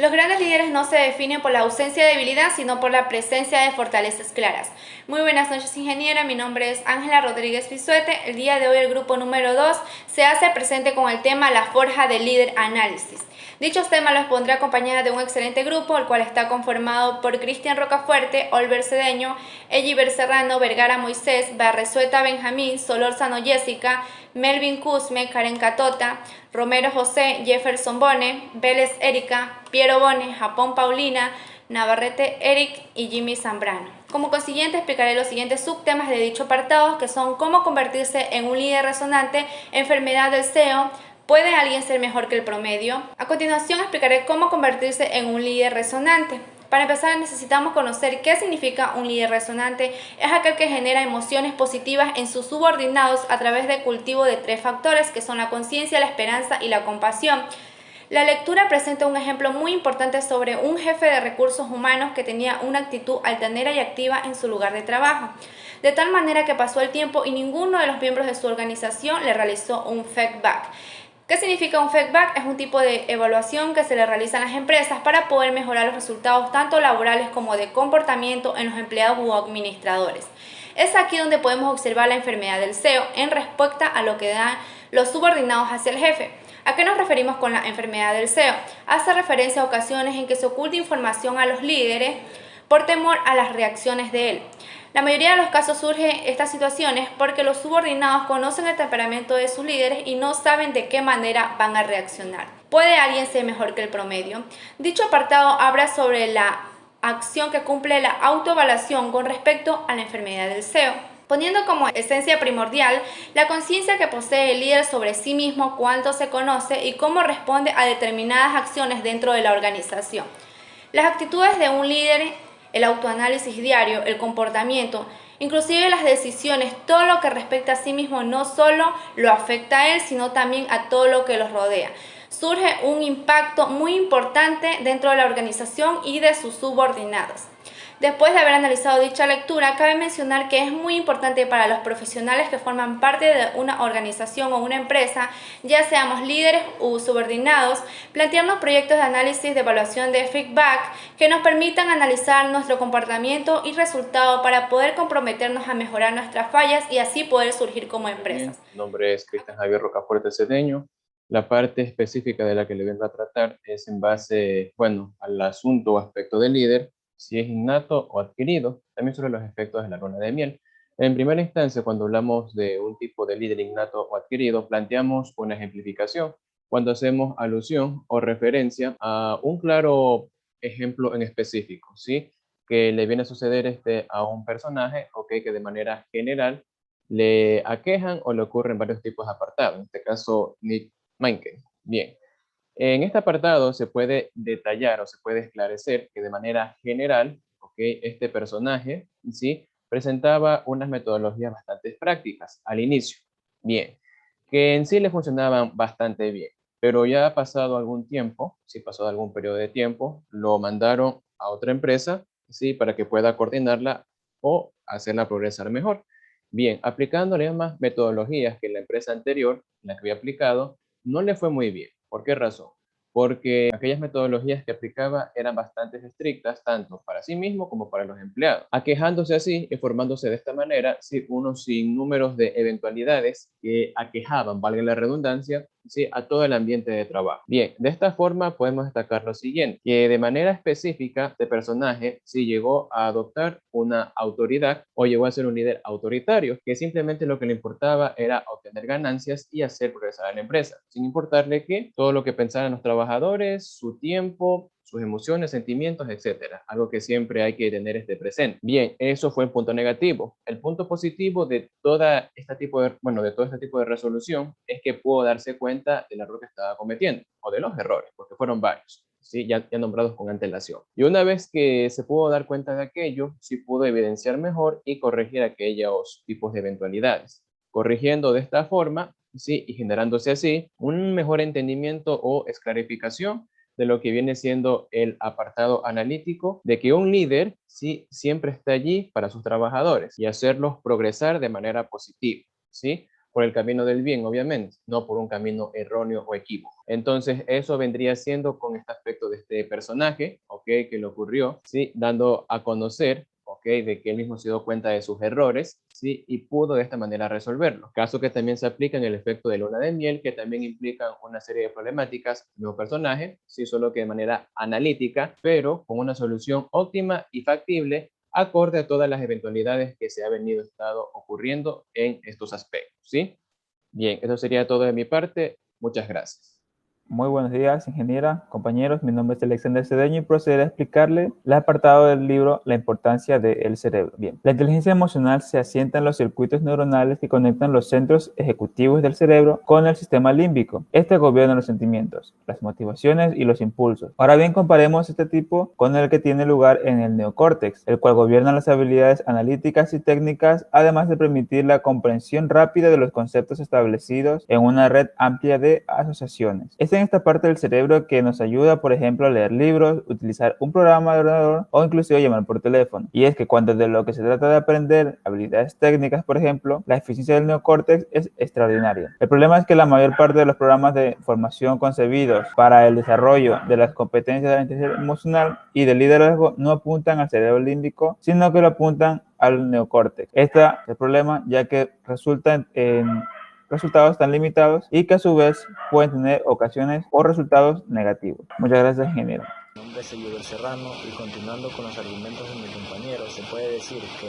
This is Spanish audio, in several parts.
Los grandes líderes no se definen por la ausencia de debilidad, sino por la presencia de fortalezas claras. Muy buenas noches, ingeniera. Mi nombre es Ángela Rodríguez Pisuete. El día de hoy el grupo número 2 se hace presente con el tema La Forja del Líder Análisis. Dichos temas los pondré acompañada de un excelente grupo, el cual está conformado por Cristian Rocafuerte, Olver Cedeño, Elliber Serrano, Vergara Moisés, Barrezueta Benjamín, Solórzano Jessica, Melvin Cusme, Karen Catota, Romero José, Jefferson Bone, Vélez Erika, Piero Bone, Japón Paulina, Navarrete Eric y Jimmy Zambrano. Como consiguiente explicaré los siguientes subtemas de dicho apartado, que son cómo convertirse en un líder resonante, enfermedad del SEO, ¿puede alguien ser mejor que el promedio? A continuación explicaré cómo convertirse en un líder resonante. Para empezar, necesitamos conocer qué significa un líder resonante. Es aquel que genera emociones positivas en sus subordinados a través del cultivo de 3 factores, que son la conciencia, la esperanza y la compasión. La lectura presenta un ejemplo muy importante sobre un jefe de recursos humanos que tenía una actitud altanera y activa en su lugar de trabajo, de tal manera que pasó el tiempo y ninguno de los miembros de su organización le realizó un feedback. ¿Qué significa un feedback? Es un tipo de evaluación que se le realiza a las empresas para poder mejorar los resultados tanto laborales como de comportamiento en los empleados u administradores. Es aquí donde podemos observar la enfermedad del SEO en respuesta a lo que dan los subordinados hacia el jefe. ¿A qué nos referimos con la enfermedad del SEO? Hace referencia a ocasiones en que se oculta información a los líderes por temor a las reacciones de él. La mayoría de los casos surge estas situaciones porque los subordinados conocen el temperamento de sus líderes y no saben de qué manera van a reaccionar. ¿Puede alguien ser mejor que el promedio? Dicho apartado habla sobre la acción que cumple la autoevaluación con respecto a la enfermedad del SEO, poniendo como esencia primordial la conciencia que posee el líder sobre sí mismo, cuánto se conoce y cómo responde a determinadas acciones dentro de la organización. Las actitudes de un líder, el autoanálisis diario, el comportamiento, inclusive las decisiones, todo lo que respecta a sí mismo no solo lo afecta a él, sino también a todo lo que los rodea. Surge un impacto muy importante dentro de la organización y de sus subordinados. Después de haber analizado dicha lectura, cabe mencionar que es muy importante para los profesionales que forman parte de una organización o una empresa, ya seamos líderes u subordinados, plantearnos proyectos de análisis de evaluación de feedback que nos permitan analizar nuestro comportamiento y resultado para poder comprometernos a mejorar nuestras fallas y así poder surgir como Muy bien, empresas. mi nombre es Cristian Javier Rocafuerte Cedeño. La parte específica de la que le vengo a tratar es en base, bueno, al asunto o aspecto del líder, si es innato o adquirido, también sobre los efectos de la luna de miel. En primera instancia, cuando hablamos de un tipo de líder innato o adquirido, planteamos una ejemplificación cuando hacemos alusión o referencia a un claro ejemplo en específico, ¿sí? Que le viene a suceder a un personaje, ok, que de manera general le aquejan o le ocurren varios tipos de apartados, en este caso Nick Manke. Bien, en este apartado se puede detallar o se puede esclarecer que de manera general, ¿okay? Este personaje ¿sí? Presentaba unas metodologías bastante prácticas al inicio, bien, que en sí le funcionaban bastante bien, pero ya ha pasado algún tiempo, si pasó algún periodo de tiempo, lo mandaron a otra empresa, ¿sí? Para que pueda coordinarla o hacerla progresar mejor. Bien, aplicando las mismas metodologías que la empresa anterior, la que había aplicado, no le fue muy bien. ¿Por qué razón? Porque aquellas metodologías que aplicaba eran bastante estrictas, tanto para sí mismo como para los empleados, aquejándose así y formándose de esta manera sí, unos sinnúmeros de eventualidades que aquejaban, valga la redundancia, sí, a todo el ambiente de trabajo. Bien, de esta forma podemos destacar lo siguiente, que de manera específica este personaje sí llegó a adoptar una autoridad o llegó a ser un líder autoritario, que simplemente lo que le importaba era obtener ganancias y hacer progresar a la empresa, sin importarle que todo lo que pensaran los trabajadores, su tiempo, sus emociones, sentimientos, etcétera. Algo que siempre hay que tener presente. Bien, eso fue el punto negativo. El punto positivo de de todo este tipo de resolución es que pudo darse cuenta del error que estaba cometiendo o de los errores, porque fueron varios. ¿Sí? Ya nombrados con antelación. Y una vez que se pudo dar cuenta de aquello, sí pudo evidenciar mejor y corregir aquellos tipos de eventualidades. Corrigiendo de esta forma, sí, y generándose así un mejor entendimiento o esclarificación de lo que viene siendo el apartado analítico de que un líder sí siempre está allí para sus trabajadores y hacerlos progresar de manera positiva, ¿sí? por el camino del bien, obviamente, no por un camino erróneo o equívoco. Entonces, eso vendría siendo con este aspecto de este personaje, ¿ok? Que le ocurrió, ¿sí? Dando a conocer, ¿ok? De que él mismo se dio cuenta de sus errores, ¿sí? Y pudo de esta manera resolverlo. Caso que también se aplica en el efecto de luna de miel, que también implica una serie de problemáticas del mismo personaje, ¿sí? Solo que de manera analítica, pero con una solución óptima y factible, acorde a todas las eventualidades que se ha venido estado ocurriendo en estos aspectos, ¿sí? Bien, eso sería todo de mi parte. Muchas gracias. Muy buenos días, ingeniera, compañeros. Mi nombre es Alexander Cedeño y procederé a explicarle el apartado del libro La importancia del cerebro. Bien, la inteligencia emocional se asienta en los circuitos neuronales que conectan los centros ejecutivos del cerebro con el sistema límbico. Este gobierna los sentimientos, las motivaciones y los impulsos. Ahora bien, comparemos este tipo con el que tiene lugar en el neocórtex, el cual gobierna las habilidades analíticas y técnicas, además de permitir la comprensión rápida de los conceptos establecidos en una red amplia de asociaciones. En esta parte del cerebro que nos ayuda, por ejemplo, a leer libros, utilizar un programa de ordenador o inclusive llamar por teléfono. Y es que cuando de lo que se trata de aprender habilidades técnicas, por ejemplo, la eficiencia del neocórtex es extraordinaria. El problema es que la mayor parte de los programas de formación concebidos para el desarrollo de las competencias de la inteligencia emocional y del liderazgo no apuntan al cerebro límbico, sino que lo apuntan al neocórtex. Este es el problema, ya que resulta en resultados tan limitados y que a su vez pueden tener ocasiones o resultados negativos. Muchas gracias, ingeniero. Mi nombre es Eudor Serrano y continuando con los argumentos de mi compañero, se puede decir que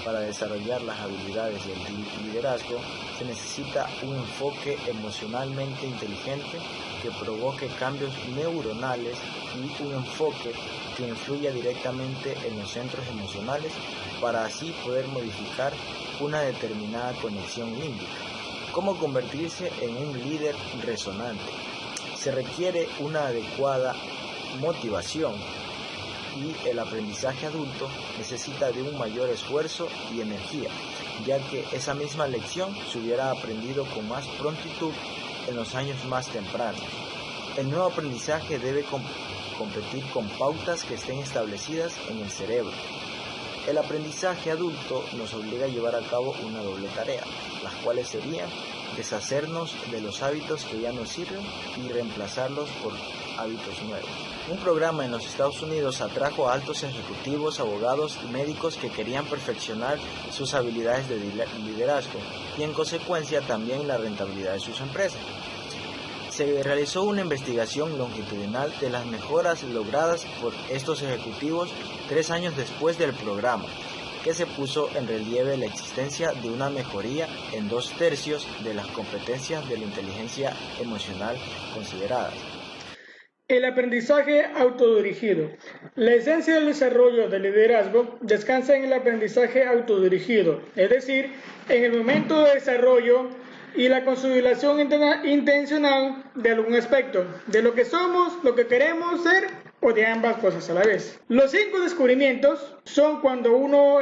para desarrollar las habilidades del liderazgo se necesita un enfoque emocionalmente inteligente que provoque cambios neuronales y un enfoque que influya directamente en los centros emocionales para así poder modificar una determinada conexión límbica. ¿Cómo convertirse en un líder resonante? Se requiere una adecuada motivación y el aprendizaje adulto necesita de un mayor esfuerzo y energía, ya que esa misma lección se hubiera aprendido con más prontitud en los años más tempranos. El nuevo aprendizaje debe competir con pautas que estén establecidas en el cerebro. El aprendizaje adulto nos obliga a llevar a cabo una doble tarea, las cuales serían deshacernos de los hábitos que ya nos sirven y reemplazarlos por hábitos nuevos. Un programa en los Estados Unidos atrajo a altos ejecutivos, abogados y médicos que querían perfeccionar sus habilidades de liderazgo y en consecuencia también la rentabilidad de sus empresas. Se realizó una investigación longitudinal de las mejoras logradas por estos ejecutivos 3 años después del programa, que se puso en relieve la existencia de una mejoría en 2/3 de las competencias de la inteligencia emocional consideradas. El aprendizaje autodirigido. La esencia del desarrollo del liderazgo descansa en el aprendizaje autodirigido, es decir, en el momento de desarrollo y la consolidación intencional de algún aspecto, de lo que somos, lo que queremos ser o de ambas cosas a la vez. Los 5 descubrimientos son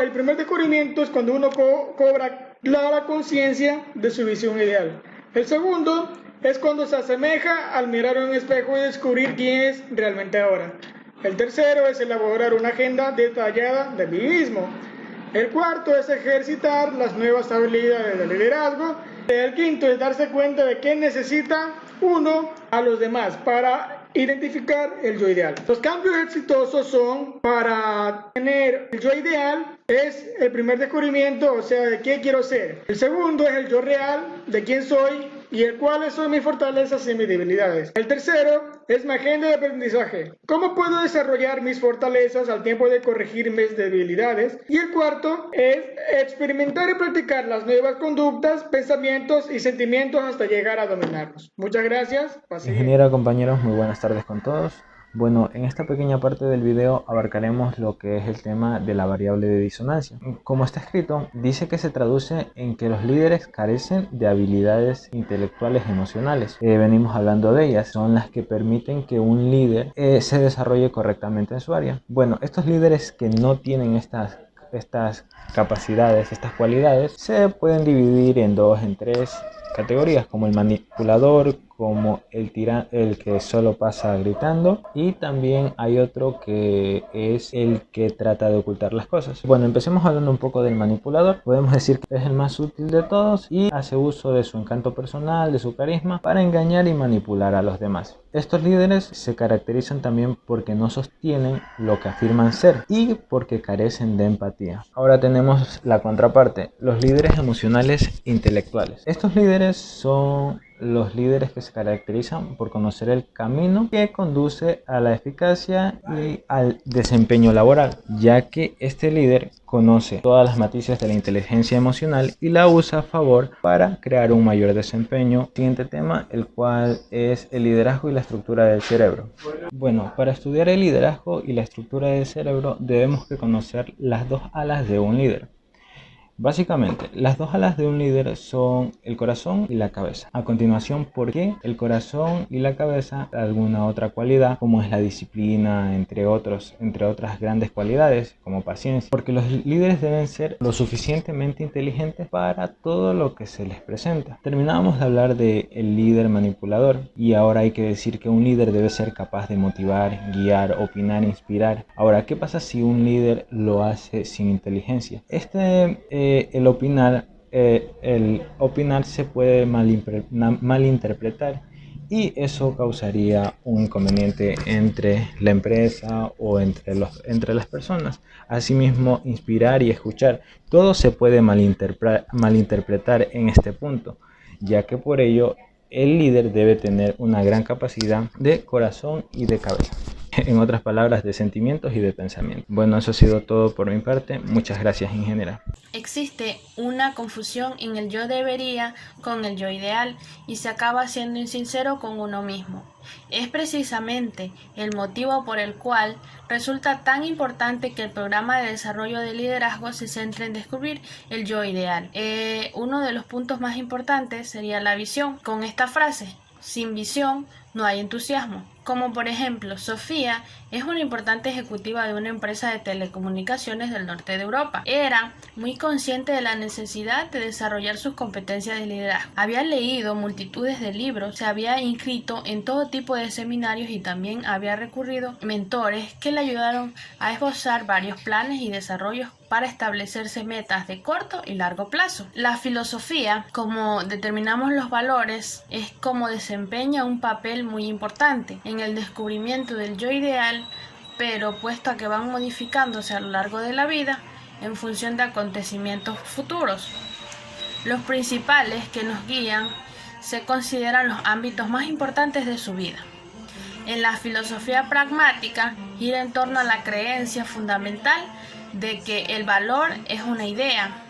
el primer descubrimiento es cuando uno cobra clara conciencia de su visión ideal. El segundo es cuando se asemeja al mirar en un espejo y descubrir quién es realmente ahora. El tercero es elaborar una agenda detallada de mí mismo. El cuarto es ejercitar las nuevas habilidades del liderazgo. El quinto es darse cuenta de qué necesita uno a los demás para identificar el yo ideal. Los cambios exitosos son para tener el yo ideal, es el primer descubrimiento, o sea, de qué quiero ser. El segundo es el yo real, de quién soy y el cuáles son mis fortalezas y mis debilidades. El tercero es mi agenda de aprendizaje. ¿Cómo puedo desarrollar mis fortalezas al tiempo de corregir mis debilidades? Y el cuarto es experimentar y practicar las nuevas conductas, pensamientos y sentimientos hasta llegar a dominarlos. Muchas gracias. Ingeniera, compañeros, muy buenas tardes con todos. Bueno, en esta pequeña parte del video abarcaremos lo que es el tema de la variable de disonancia. Como está escrito, dice que se traduce en que los líderes carecen de habilidades intelectuales emocionales. Venimos hablando de ellas, son las que permiten que un líder se desarrolle correctamente en su área. Bueno, estos líderes que no tienen estas capacidades, estas cualidades, se pueden dividir en 2, en 3 categorías, como el manipulador, como el que solo pasa gritando, y también hay otro que es el que trata de ocultar las cosas. Bueno, empecemos hablando un poco del manipulador. Podemos decir que es el más útil de todos y hace uso de su encanto personal, de su carisma, para engañar y manipular a los demás. Estos líderes se caracterizan también porque no sostienen lo que afirman ser y porque carecen de empatía. Ahora tenemos la contraparte, los líderes emocionales intelectuales. Estos líderes son los líderes que se caracterizan por conocer el camino que conduce a la eficacia y al desempeño laboral, ya que este líder conoce todas las matices de la inteligencia emocional y la usa a favor para crear un mayor desempeño. Siguiente tema, el cual es el liderazgo y la estructura del cerebro. Bueno, para estudiar el liderazgo y la estructura del cerebro debemos de conocer las dos alas de un líder. Básicamente, las dos alas de un líder son el corazón y la cabeza. A continuación, ¿por qué el corazón y la cabeza? Alguna otra cualidad, como es la disciplina, entre otras grandes cualidades, como paciencia. Porque los líderes deben ser lo suficientemente inteligentes para todo lo que se les presenta. Terminamos de hablar del líder manipulador y ahora hay que decir que un líder debe ser capaz de motivar, guiar, opinar, inspirar. Ahora, ¿qué pasa si un líder lo hace sin inteligencia? El opinar se puede malinterpretar y eso causaría un inconveniente entre la empresa o entre las personas. Asimismo, inspirar y escuchar, todo se puede malinterpretar en este punto, ya que por ello el líder debe tener una gran capacidad de corazón y de cabeza. En otras palabras, de sentimientos y de pensamiento. Bueno, eso ha sido todo por mi parte. Muchas gracias, ingeniera. Existe una confusión en el yo debería con el yo ideal y se acaba siendo insincero con uno mismo. Es precisamente el motivo por el cual resulta tan importante que el programa de desarrollo de liderazgo se centre en descubrir el yo ideal. Uno de los puntos más importantes sería la visión. Con esta frase, sin visión no hay entusiasmo. Como por ejemplo, Sofía es una importante ejecutiva de una empresa de telecomunicaciones del norte de Europa. Era muy consciente de la necesidad de desarrollar sus competencias de liderazgo. Había leído multitudes de libros, se había inscrito en todo tipo de seminarios y también había recurrido a mentores que le ayudaron a esbozar varios planes y desarrollos para establecerse metas de corto y largo plazo. La filosofía, como determinamos los valores, es como desempeña un papel muy importante en el descubrimiento del yo ideal, pero puesto a que van modificándose a lo largo de la vida en función de acontecimientos futuros. Los principales que nos guían se consideran los ámbitos más importantes de su vida. En la filosofía pragmática gira en torno a la creencia fundamental de que el valor es una idea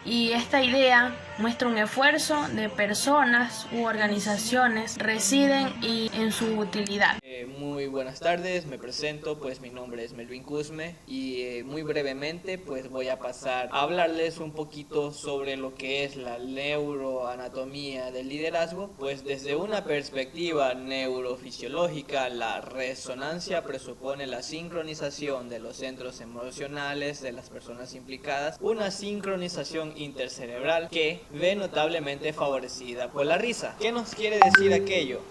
y esta idea muestra un esfuerzo de personas u organizaciones residen y en su utilidad. Muy buenas tardes, me presento, pues mi nombre es Melvin Cusme y muy brevemente pues voy a pasar a hablarles un poquito sobre lo que es la neuroanatomía del liderazgo. Pues desde una perspectiva neurofisiológica, la resonancia presupone la sincronización de los centros emocionales de las personas implicadas, una sincronización intercerebral que ve notablemente favorecida por la risa. ¿Qué nos quiere decir aquello?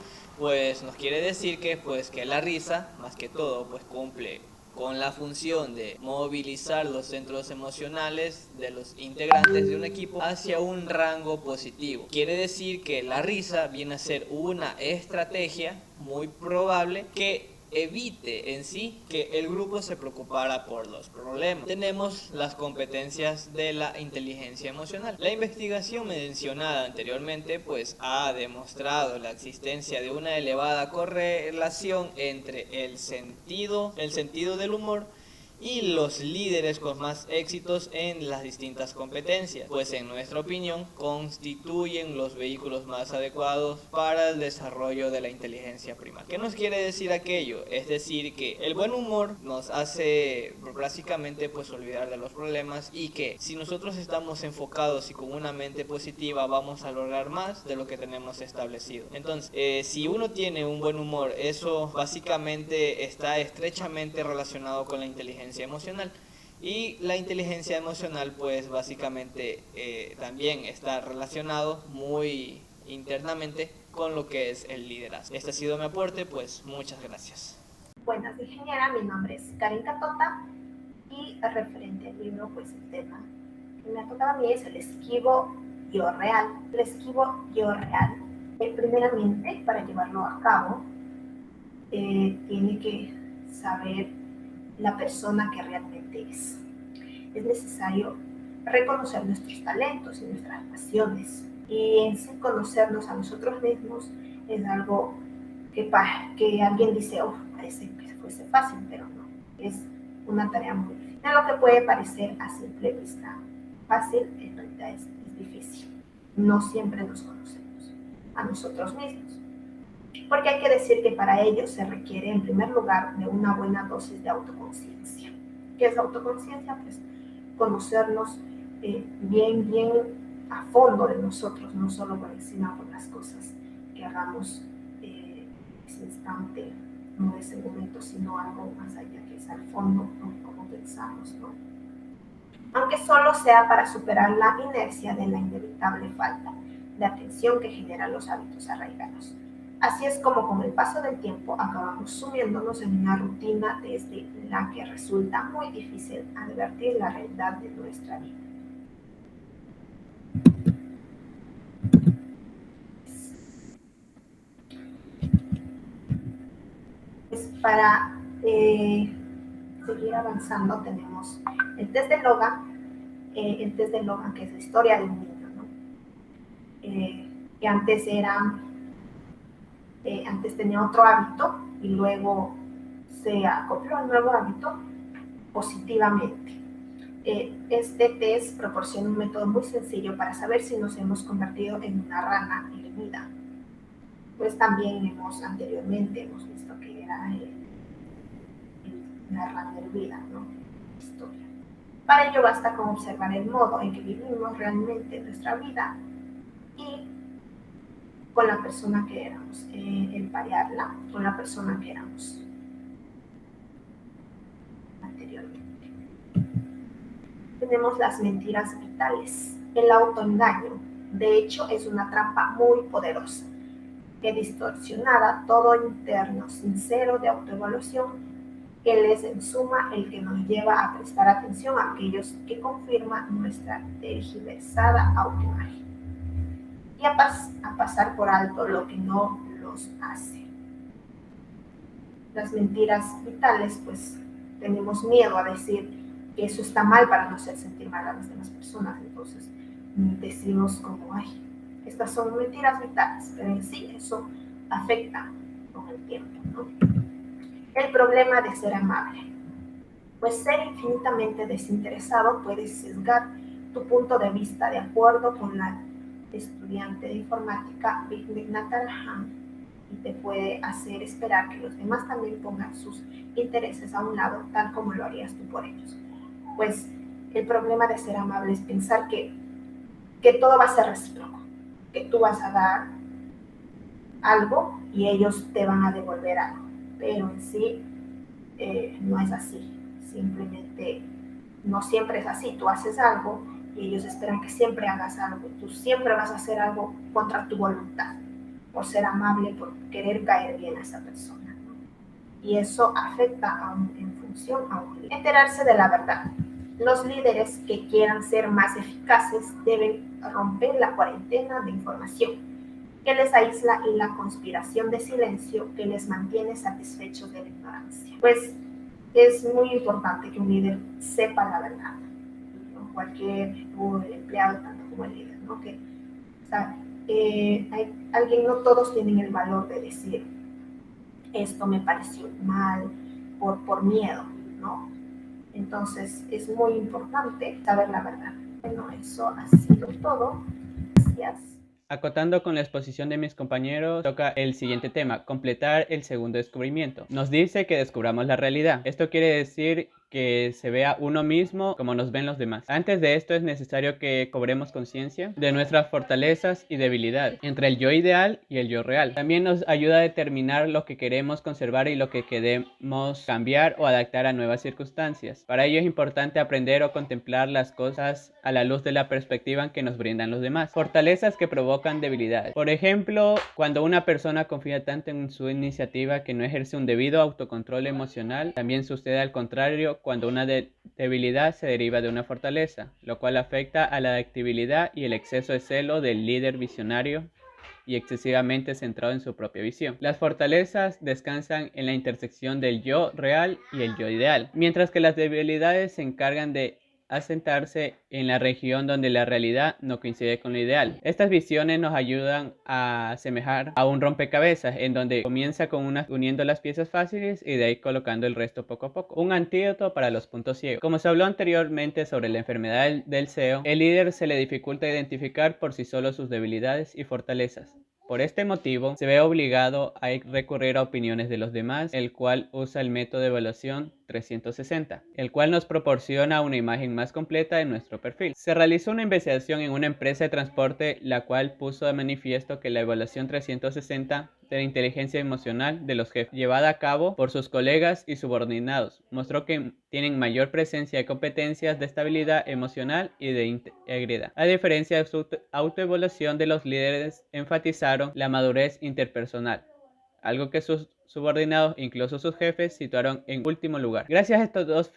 Pues nos quiere decir que la risa, más que todo, pues cumple con la función de movilizar los centros emocionales de los integrantes de un equipo hacia un rango positivo. Quiere decir que la risa viene a ser una estrategia muy probable que evite en sí que el grupo se preocupara por los problemas. Tenemos las competencias de la inteligencia emocional. La investigación mencionada anteriormente pues ha demostrado la existencia de una elevada correlación entre el sentido del humor y los líderes con más éxitos en las distintas competencias, pues en nuestra opinión constituyen los vehículos más adecuados para el desarrollo de la inteligencia primaria. ¿Qué nos quiere decir aquello? Es decir, que el buen humor nos hace básicamente pues olvidar de los problemas y que si nosotros estamos enfocados y con una mente positiva vamos a lograr más de lo que tenemos establecido. Entonces, si uno tiene un buen humor, eso básicamente está estrechamente relacionado con la inteligencia emocional. Y la inteligencia emocional pues básicamente también está relacionado muy internamente con lo que es el liderazgo. Este ha sido mi aporte, pues muchas gracias. Buenas, ingeniera, mi nombre es Karen Catota y referente al libro, pues el tema que me ha tocado a mí es el esquivo yo real. El esquivo yo real, primeramente, para llevarlo a cabo, tiene que saber la persona que realmente es. Es necesario reconocer nuestros talentos y nuestras pasiones. Y en sí conocernos a nosotros mismos es algo que alguien dice, oh, parece que fuese fácil, pero no. Es una tarea muy difícil. Lo que puede parecer a simple vista fácil, en realidad es difícil. No siempre nos conocemos a nosotros mismos. Porque hay que decir que para ello se requiere, en primer lugar, de una buena dosis de autoconciencia. ¿Qué es autoconciencia? Pues conocernos bien a fondo de nosotros, no solo por encima por las cosas que hagamos en ese instante, no ese momento, sino algo más allá, que es al fondo, ¿no? Como pensamos, ¿no? Aunque solo sea para superar la inercia de la inevitable falta de atención que generan los hábitos arraigados. Así es como con el paso del tiempo acabamos sumiéndonos en una rutina desde la que resulta muy difícil advertir la realidad de nuestra vida. Pues para seguir avanzando tenemos el test de Logan, que es la historia de un niño, ¿no? Que antes tenía otro hábito y luego se acopló al nuevo hábito positivamente. Este test proporciona un método muy sencillo para saber si nos hemos convertido en una rana ermida. Pues también anteriormente hemos visto que era la rana hervida, ¿no? Historia. Para ello basta con observar el modo en que vivimos realmente nuestra vida y con la persona que éramos, emparearla con la persona que éramos anteriormente. Tenemos las mentiras vitales. El autoengaño, de hecho, es una trampa muy poderosa que distorsionada todo interno sincero de autoevaluación, que es en suma el que nos lleva a prestar atención a aquellos que confirman nuestra tergiversada autoimagen y a pasar por alto lo que no los hace. Las mentiras vitales, pues tenemos miedo a decir que eso está mal para no hacer sentir mal a las demás personas, entonces decimos como, ay, estas son mentiras vitales, pero en sí eso afecta con el tiempo, ¿no? El problema de ser amable. Pues ser infinitamente desinteresado puede sesgar tu punto de vista, de acuerdo con la estudiante de informática Big Natalhan, y te puede hacer esperar que los demás también pongan sus intereses a un lado, tal como lo harías tú por ellos. Pues el problema de ser amable es pensar que todo va a ser recíproco, que tú vas a dar algo y ellos te van a devolver algo, pero en sí no es así. Simplemente no siempre es así. Tú haces algo y ellos esperan que siempre hagas algo. Tú siempre vas a hacer algo contra tu voluntad, por ser amable, por querer caer bien a esa persona, ¿no? Y eso afecta en función a un líder. Enterarse de la verdad. Los líderes que quieran ser más eficaces deben romper la cuarentena de información que les aísla y la conspiración de silencio que les mantiene satisfechos de la ignorancia. Pues es muy importante que un líder sepa la verdad, ¿no? Cualquier empleado, tanto como el líder, ¿no? Que, o sea, no todos tienen el valor de decir esto me pareció mal por miedo, ¿no? Entonces es muy importante saber la verdad. Bueno, eso ha sido todo. Gracias. Acotando con la exposición de mis compañeros, toca el siguiente tema, completar el segundo descubrimiento. Nos dice que descubramos la realidad. Esto quiere decir que se vea uno mismo como nos ven los demás. Antes de esto es necesario que cobremos conciencia de nuestras fortalezas y debilidades, entre el yo ideal y el yo real. También nos ayuda a determinar lo que queremos conservar y lo que queremos cambiar o adaptar a nuevas circunstancias. Para ello es importante aprender o contemplar las cosas a la luz de la perspectiva que nos brindan los demás. Fortalezas que provocan debilidades. Por ejemplo, cuando una persona confía tanto en su iniciativa que no ejerce un debido autocontrol emocional, también sucede al contrario cuando una debilidad se deriva de una fortaleza, lo cual afecta a la adaptabilidad y el exceso de celo del líder visionario y excesivamente centrado en su propia visión. Las fortalezas descansan en la intersección del yo real y el yo ideal, mientras que las debilidades se encargan de asentarse en la región donde la realidad no coincide con lo ideal. Estas visiones nos ayudan a asemejar a un rompecabezas en donde comienza con una uniendo las piezas fáciles y de ahí colocando el resto poco a poco. Un antídoto para los puntos ciegos. Como se habló anteriormente sobre la enfermedad del CEO, el líder se le dificulta identificar por sí solo sus debilidades y fortalezas. Por este motivo, se ve obligado a recurrir a opiniones de los demás, el cual usa el método de evaluación 360, el cual nos proporciona una imagen más completa de nuestro perfil. Se realizó una investigación en una empresa de transporte, la cual puso de manifiesto que la evaluación 360 de la inteligencia emocional de los jefes, llevada a cabo por sus colegas y subordinados, mostró que tienen mayor presencia de competencias de estabilidad emocional y de integridad. A diferencia de su autoevaluación de los líderes, enfatizaron la madurez interpersonal, algo que sus subordinados, incluso sus jefes, situaron en último lugar. Gracias a estas dos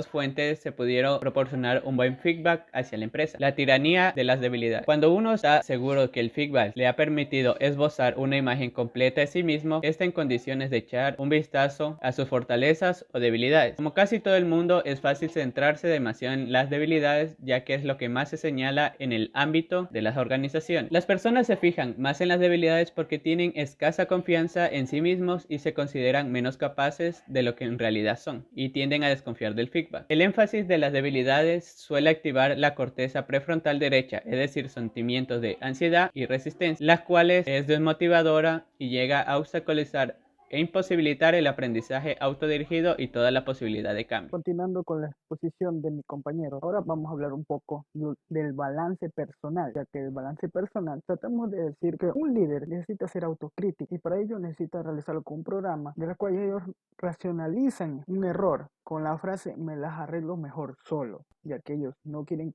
fuentes se pudieron proporcionar un buen feedback hacia la empresa. La tiranía de las debilidades. Cuando uno está seguro que el feedback le ha permitido esbozar una imagen completa de sí mismo, está en condiciones de echar un vistazo a sus fortalezas o debilidades. Como casi todo el mundo, es fácil centrarse demasiado en las debilidades, ya que es lo que más se señala en el ámbito de las organizaciones. Las personas se fijan más en las debilidades porque tienen escasa confianza en sí mismos y se consideran menos capaces de lo que en realidad son, y tienden a desconfiar del feedback. El énfasis de las debilidades suele activar la corteza prefrontal derecha, es decir, sentimientos de ansiedad y resistencia, las cuales es desmotivadora y llega a obstaculizar e imposibilitar el aprendizaje autodirigido y toda la posibilidad de cambio. Continuando con la exposición de mi compañero, ahora vamos a hablar un poco del balance personal, ya que el balance personal tratamos de decir que un líder necesita ser autocrítico y para ello necesita realizarlo con un programa de la cual ellos racionalizan un error con la frase me las arreglo mejor solo, ya que ellos no quieren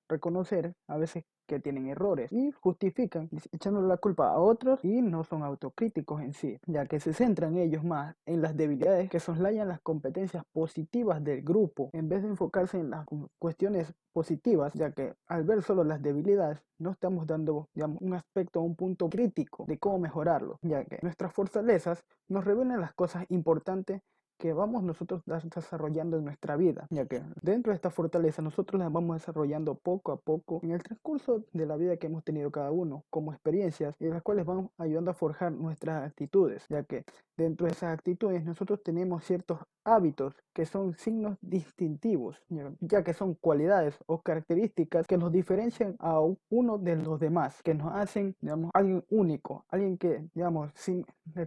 reconocer a veces que tienen errores y justifican echándole la culpa a otros y no son autocríticos en sí, ya que se centran ellos más en las debilidades que soslayan las competencias positivas del grupo en vez de enfocarse en las cuestiones positivas, ya que al ver solo las debilidades no estamos dando, digamos, un aspecto, un punto crítico de cómo mejorarlo, ya que nuestras fortalezas nos revelan las cosas importantes que vamos nosotros desarrollando en nuestra vida, ya que dentro de esta fortaleza nosotros las vamos desarrollando poco a poco en el transcurso de la vida que hemos tenido cada uno, como experiencias, y las cuales vamos ayudando a forjar nuestras actitudes, ya que dentro de esas actitudes nosotros tenemos ciertos hábitos que son signos distintivos, ya que son cualidades o características que nos diferencian a uno de los demás, que nos hacen, digamos, alguien único, alguien que, digamos,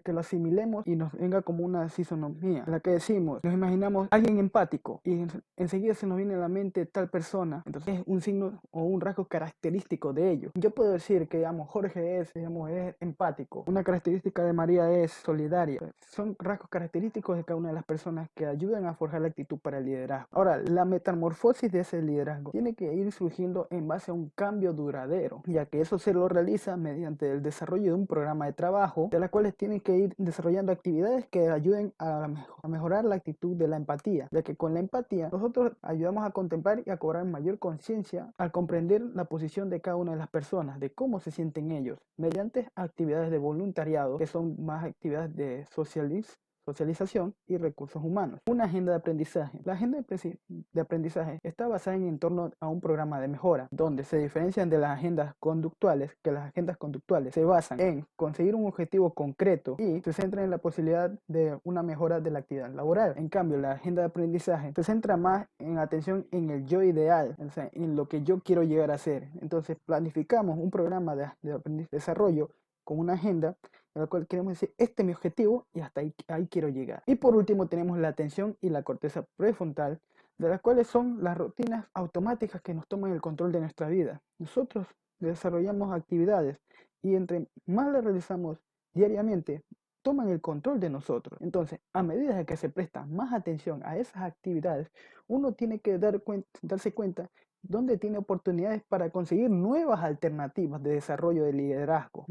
que lo asimilemos y nos venga como una fisonomía, la que decimos, nos imaginamos alguien empático y enseguida se nos viene a la mente tal persona, entonces es un signo o un rasgo característico de ello. Yo puedo decir que, digamos, Jorge es empático, una característica de María es solidaria, son rasgos característicos de cada una de las personas que ayudan a forjar la actitud para el liderazgo. Ahora, la metamorfosis de ese liderazgo tiene que ir surgiendo en base a un cambio duradero, ya que eso se lo realiza mediante el desarrollo de un programa de trabajo, de las cuales tienen que ir desarrollando actividades que ayuden a mejorar la actitud de la empatía, ya que con la empatía nosotros ayudamos a contemplar y a cobrar mayor conciencia al comprender la posición de cada una de las personas, de cómo se sienten ellos, mediante actividades de voluntariado, que son más actividades de socialización y recursos humanos. Una agenda de aprendizaje. La agenda de aprendizaje está basada en torno a un programa de mejora, donde se diferencian de las agendas conductuales, que las agendas conductuales se basan en conseguir un objetivo concreto y se centran en la posibilidad de una mejora de la actividad laboral. En cambio, la agenda de aprendizaje se centra más en atención en el yo ideal, o sea, en lo que yo quiero llegar a ser. Entonces, planificamos un programa de desarrollo con una agenda en la cual queremos decir, este es mi objetivo y hasta ahí quiero llegar. Y por último tenemos la atención y la corteza prefrontal, de las cuales son las rutinas automáticas que nos toman el control de nuestra vida. Nosotros desarrollamos actividades y entre más las realizamos diariamente, toman el control de nosotros. Entonces, a medida de que se presta más atención a esas actividades, uno tiene que darse cuenta dónde tiene oportunidades para conseguir nuevas alternativas de desarrollo de liderazgo.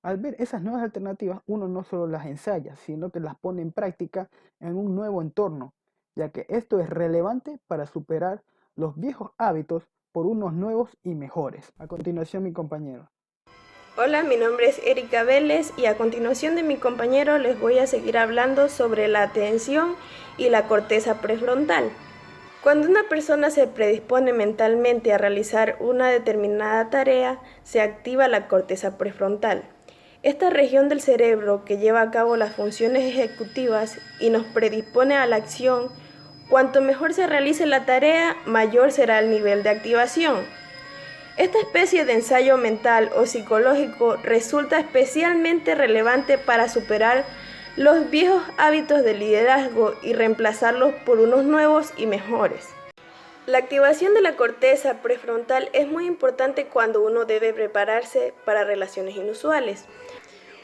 Al ver esas nuevas alternativas, uno no solo las ensaya, sino que las pone en práctica en un nuevo entorno, ya que esto es relevante para superar los viejos hábitos por unos nuevos y mejores. A continuación, mi compañero. Hola, mi nombre es Erika Vélez y a continuación de mi compañero les voy a seguir hablando sobre la atención y la corteza prefrontal. Cuando una persona se predispone mentalmente a realizar una determinada tarea, se activa la corteza prefrontal. Esta región del cerebro que lleva a cabo las funciones ejecutivas y nos predispone a la acción, cuanto mejor se realice la tarea, mayor será el nivel de activación. Esta especie de ensayo mental o psicológico resulta especialmente relevante para superar los viejos hábitos de liderazgo y reemplazarlos por unos nuevos y mejores. La activación de la corteza prefrontal es muy importante cuando uno debe prepararse para relaciones inusuales.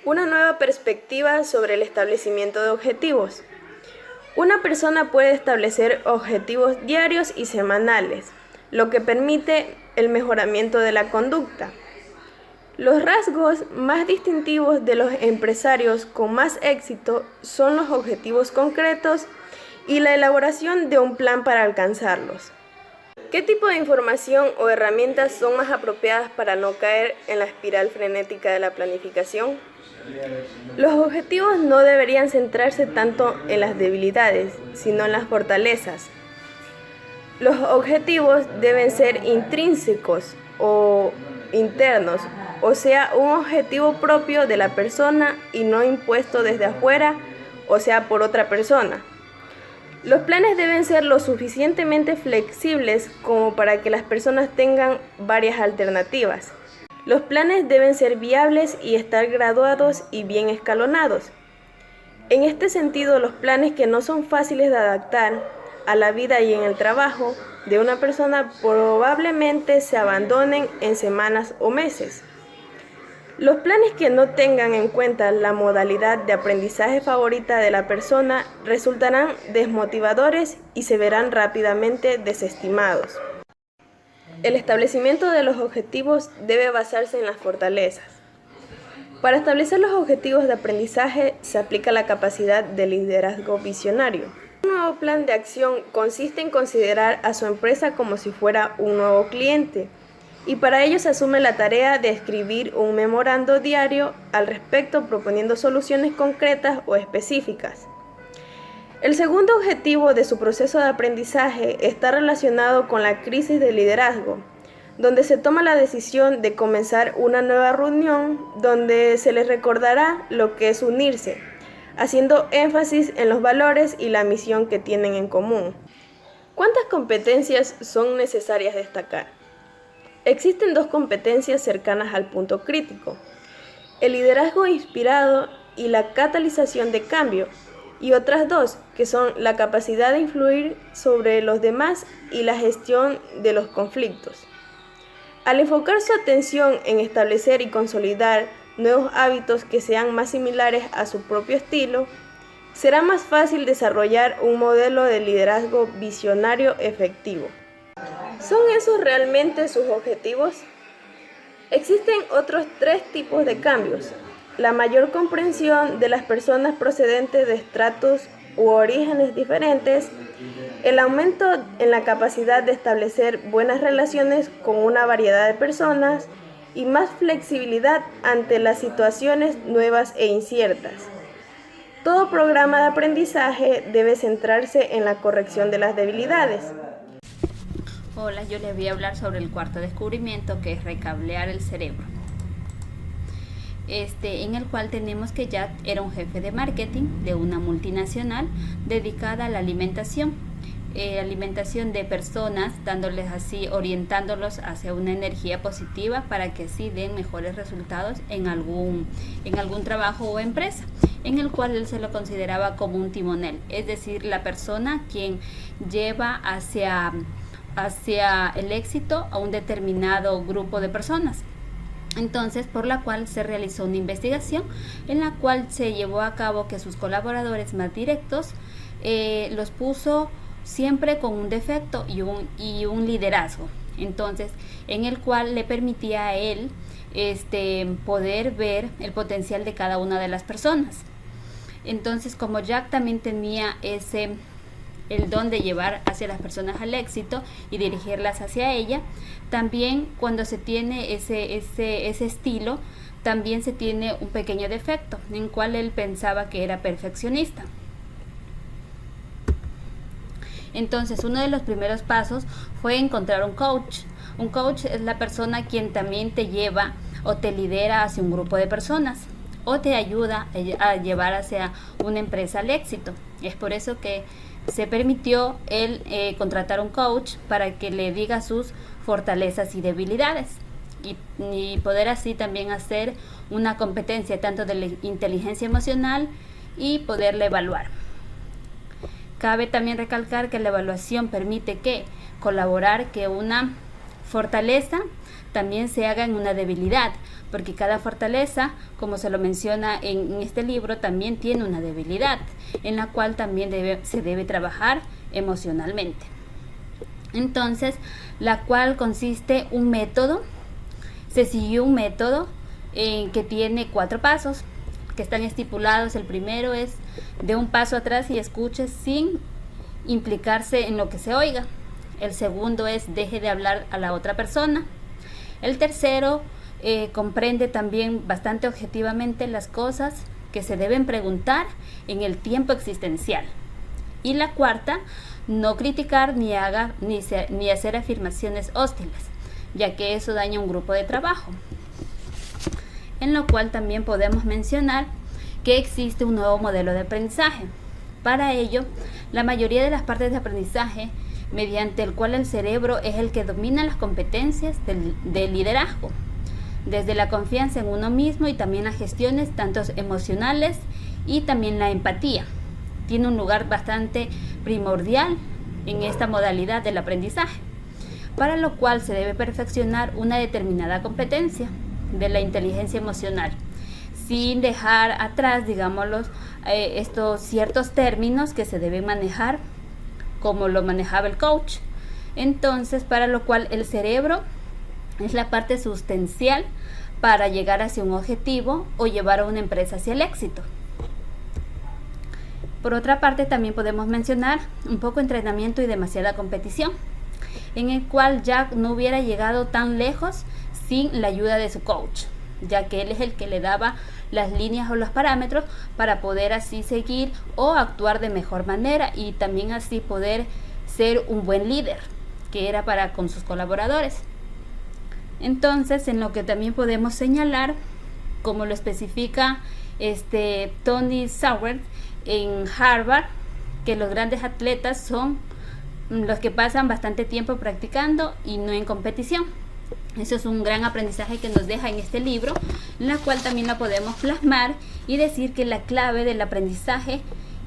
Una nueva perspectiva sobre el establecimiento de objetivos. Una persona puede establecer objetivos diarios y semanales, lo que permite el mejoramiento de la conducta. Los rasgos más distintivos de los empresarios con más éxito son los objetivos concretos y la elaboración de un plan para alcanzarlos. ¿Qué tipo de información o herramientas son más apropiadas para no caer en la espiral frenética de la planificación? Los objetivos no deberían centrarse tanto en las debilidades, sino en las fortalezas. Los objetivos deben ser intrínsecos o internos, o sea, un objetivo propio de la persona y no impuesto desde afuera, o sea, por otra persona. Los planes deben ser lo suficientemente flexibles como para que las personas tengan varias alternativas. Los planes deben ser viables y estar graduados y bien escalonados. En este sentido, los planes que no son fáciles de adaptar a la vida y en el trabajo de una persona probablemente se abandonen en semanas o meses. Los planes que no tengan en cuenta la modalidad de aprendizaje favorita de la persona resultarán desmotivadores y se verán rápidamente desestimados. El establecimiento de los objetivos debe basarse en las fortalezas. Para establecer los objetivos de aprendizaje se aplica la capacidad de liderazgo visionario. Un nuevo plan de acción consiste en considerar a su empresa como si fuera un nuevo cliente, y para ello se asume la tarea de escribir un memorando diario al respecto proponiendo soluciones concretas o específicas. El segundo objetivo de su proceso de aprendizaje está relacionado con la crisis de liderazgo, donde se toma la decisión de comenzar una nueva reunión donde se les recordará lo que es unirse, haciendo énfasis en los valores y la misión que tienen en común. ¿Cuántas competencias son necesarias destacar? Existen dos competencias cercanas al punto crítico: el liderazgo inspirado y la catalización de cambio, y otras dos, que son la capacidad de influir sobre los demás y la gestión de los conflictos. Al enfocar su atención en establecer y consolidar nuevos hábitos que sean más similares a su propio estilo, será más fácil desarrollar un modelo de liderazgo visionario efectivo. ¿Son esos realmente sus objetivos? Existen otros tres tipos de cambios: la mayor comprensión de las personas procedentes de estratos u orígenes diferentes, el aumento en la capacidad de establecer buenas relaciones con una variedad de personas y más flexibilidad ante las situaciones nuevas e inciertas. Todo programa de aprendizaje debe centrarse en la corrección de las debilidades. Hola, yo les voy a hablar sobre el cuarto descubrimiento, que es recablear el cerebro. En el cual tenemos que Jack era un jefe de marketing de una multinacional dedicada a la alimentación. alimentación de personas, dándoles así, orientándolos hacia una energía positiva para que así den mejores resultados en algún trabajo o empresa, en el cual él se lo consideraba como un timonel, es decir, la persona quien lleva hacia el éxito a un determinado grupo de personas. Entonces, por la cual se realizó una investigación en la cual se llevó a cabo que sus colaboradores más directos los puso siempre con un defecto y un liderazgo. Entonces, en el cual le permitía a él poder ver el potencial de cada una de las personas. Entonces, como Jack también tenía el don de llevar hacia las personas al éxito y dirigirlas hacia ella, también cuando se tiene ese estilo, también se tiene un pequeño defecto, en el cual él pensaba que era perfeccionista. Entonces, uno de los primeros pasos fue encontrar un coach. Un coach es la persona quien también te lleva o te lidera hacia un grupo de personas o te ayuda a llevar hacia una empresa al éxito. Es por eso que se permitió él contratar un coach para que le diga sus fortalezas y debilidades y poder así también hacer una competencia tanto de la inteligencia emocional y poderla evaluar. Cabe también recalcar que la evaluación permite colaborar que una fortaleza también se haga en una debilidad, porque cada fortaleza, como se lo menciona en este libro, también tiene una debilidad, en la cual también se debe trabajar emocionalmente. Entonces, la cual consiste un método, se siguió un método que tiene 4 pasos, que están estipulados. El primero es de un paso atrás y escuche sin implicarse en lo que se oiga. El segundo es deje de hablar a la otra persona. El tercero comprende también bastante objetivamente las cosas que se deben preguntar en el tiempo existencial. Y la cuarta, no criticar ni hacer afirmaciones hostiles, ya que eso daña un grupo de trabajo. En lo cual también podemos mencionar que existe un nuevo modelo de aprendizaje. Para ello, la mayoría de las partes de aprendizaje, mediante el cual el cerebro es el que domina las competencias del liderazgo, desde la confianza en uno mismo y también las gestiones tanto emocionales y también la empatía. Tiene un lugar bastante primordial en esta modalidad del aprendizaje, para lo cual se debe perfeccionar una determinada competencia de la inteligencia emocional, sin dejar atrás, digámoslo, estos ciertos términos que se deben manejar como lo manejaba el coach. Entonces, para lo cual el cerebro es la parte sustancial para llegar hacia un objetivo o llevar a una empresa hacia el éxito. Por otra parte, también podemos mencionar un poco entrenamiento y demasiada competición, en el cual Jack no hubiera llegado tan lejos sin la ayuda de su coach, ya que él es el que le daba las líneas o los parámetros para poder así seguir o actuar de mejor manera y también así poder ser un buen líder, que era para con sus colaboradores. Entonces, en lo que también podemos señalar, como lo especifica Tony Sauer en Harvard, que los grandes atletas son los que pasan bastante tiempo practicando y no en competición. Eso es un gran aprendizaje que nos deja en este libro, la cual también la podemos plasmar y decir que la clave del aprendizaje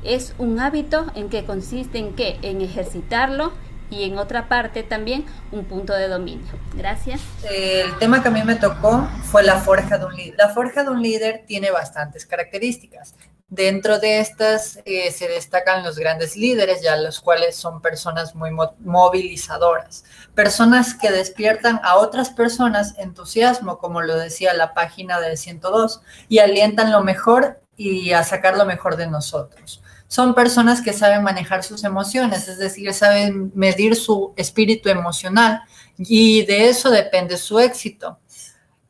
es un hábito en que consiste en ejercitarlo y en otra parte también un punto de dominio. Gracias. El tema que a mí me tocó fue la forja de un líder. La forja de un líder tiene bastantes características. Dentro de estas se destacan los grandes líderes, ya los cuales son personas muy movilizadoras, personas que despiertan a otras personas entusiasmo, como lo decía la página del 102, y alientan lo mejor y a sacar lo mejor de nosotros. Son personas que saben manejar sus emociones, es decir, saben medir su espíritu emocional y de eso depende su éxito.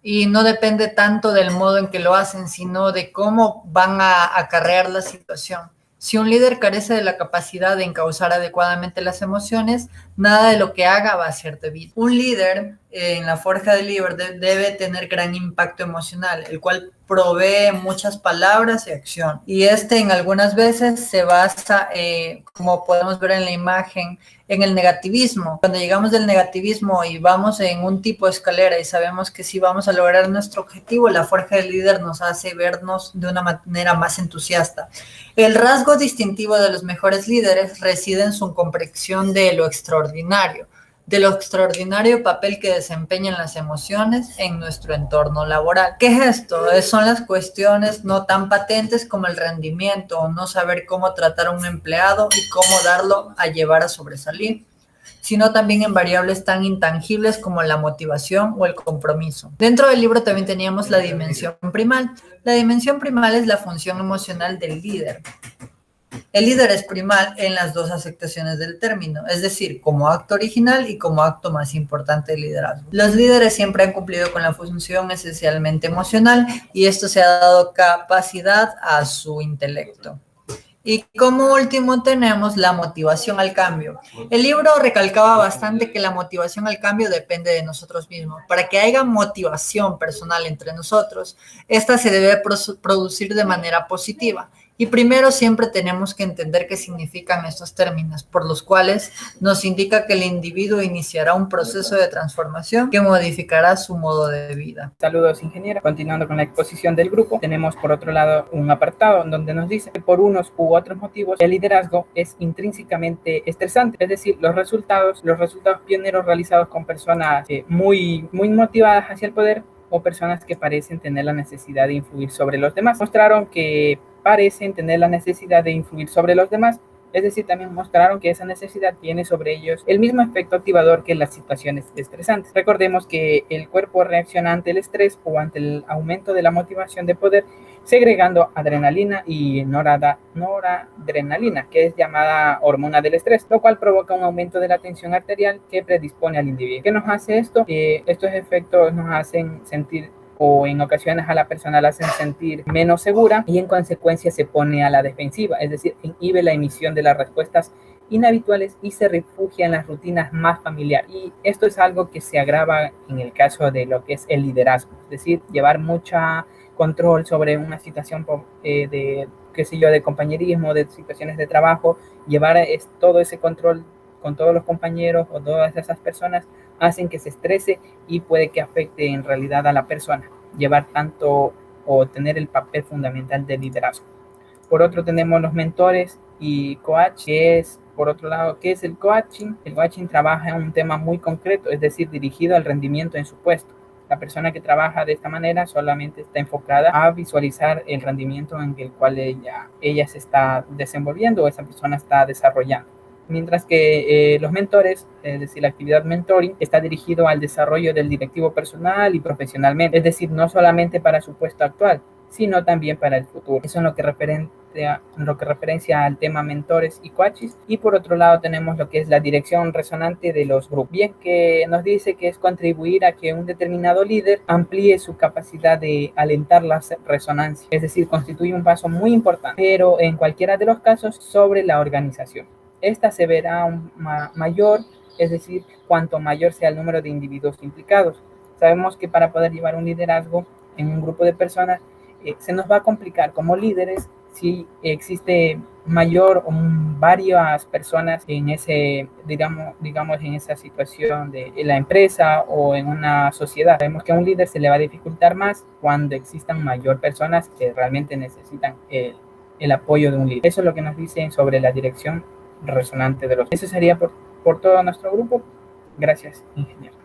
Y no depende tanto del modo en que lo hacen, sino de cómo van a acarrear la situación. Si un líder carece de la capacidad de encauzar adecuadamente las emociones, nada de lo que haga va a ser debido. Un líder en la forja del líder debe tener gran impacto emocional, el cual provee muchas palabras y acción. Y en algunas veces se basa, como podemos ver en la imagen, en el negativismo. Cuando llegamos del negativismo y vamos en un tipo de escalera y sabemos que si vamos a lograr nuestro objetivo, la forja del líder nos hace vernos de una manera más entusiasta. El rasgo distintivo de los mejores líderes reside en su comprensión de lo extraordinario papel que desempeñan las emociones en nuestro entorno laboral. ¿Qué es esto? Son las cuestiones no tan patentes como el rendimiento o no saber cómo tratar a un empleado y cómo darlo a llevar a sobresalir, sino también en variables tan intangibles como la motivación o el compromiso. Dentro del libro también teníamos la dimensión primal. La dimensión primal es la función emocional del líder. El líder es primal en las dos aceptaciones del término, es decir, como acto original y como acto más importante del liderazgo. Los líderes siempre han cumplido con la función esencialmente emocional y esto se ha dado capacidad a su intelecto. Y como último tenemos la motivación al cambio. El libro recalcaba bastante que la motivación al cambio depende de nosotros mismos. Para que haya motivación personal entre nosotros, esta se debe producir de manera positiva. Y primero siempre tenemos que entender qué significan estos términos, por los cuales nos indica que el individuo iniciará un proceso de transformación que modificará su modo de vida. Saludos, ingeniera. Continuando con la exposición del grupo, tenemos por otro lado un apartado donde nos dice que por unos u otros motivos el liderazgo es intrínsecamente estresante, es decir, los resultados pioneros realizados con personas muy motivadas hacia el poder o personas que parecen tener la necesidad de influir sobre los demás. Mostraron que parecen tener la necesidad de influir sobre los demás, es decir, también mostraron que esa necesidad tiene sobre ellos el mismo efecto activador que las situaciones estresantes. Recordemos que el cuerpo reacciona ante el estrés o ante el aumento de la motivación de poder, segregando adrenalina y noradrenalina, que es llamada hormona del estrés, lo cual provoca un aumento de la tensión arterial que predispone al individuo. ¿Qué nos hace esto? Estos efectos nos hacen sentir, o en ocasiones a la persona la hacen sentir menos segura y en consecuencia se pone a la defensiva, es decir, inhibe la emisión de las respuestas inhabituales y se refugia en las rutinas más familiares. Y esto es algo que se agrava en el caso de lo que es el liderazgo, es decir, llevar mucha control sobre una situación de compañerismo, de situaciones de trabajo, llevar todo ese control con todos los compañeros o todas esas personas hacen que se estrese y puede que afecte en realidad a la persona, llevar tanto o tener el papel fundamental de liderazgo. Por otro tenemos los mentores y coach, que es, por otro lado, ¿qué es el coaching? El coaching trabaja en un tema muy concreto, es decir, dirigido al rendimiento en su puesto. La persona que trabaja de esta manera solamente está enfocada a visualizar el rendimiento en el cual ella se está desenvolviendo o esa persona está desarrollando. Mientras que los mentores, es decir, la actividad mentoring, está dirigido al desarrollo del directivo personal y profesionalmente, es decir, no solamente para su puesto actual, sino también para el futuro. Eso es lo que referencia al tema mentores y coaches. Y por otro lado tenemos lo que es la dirección resonante de los grupos. Bien, que nos dice que es contribuir a que un determinado líder amplíe su capacidad de alentar la resonancia, es decir, constituye un paso muy importante, pero en cualquiera de los casos sobre la organización. Esta se verá mayor, es decir, cuanto mayor sea el número de individuos implicados. Sabemos que para poder llevar un liderazgo en un grupo de personas, se nos va a complicar como líderes si existe mayor o varias personas en ese, digamos, en esa situación de la empresa o en una sociedad. Sabemos que a un líder se le va a dificultar más cuando existan mayor personas que realmente necesitan el apoyo de un líder. Eso es lo que nos dicen sobre la dirección resonante de los. Eso sería por todo nuestro grupo. Gracias, ingeniero.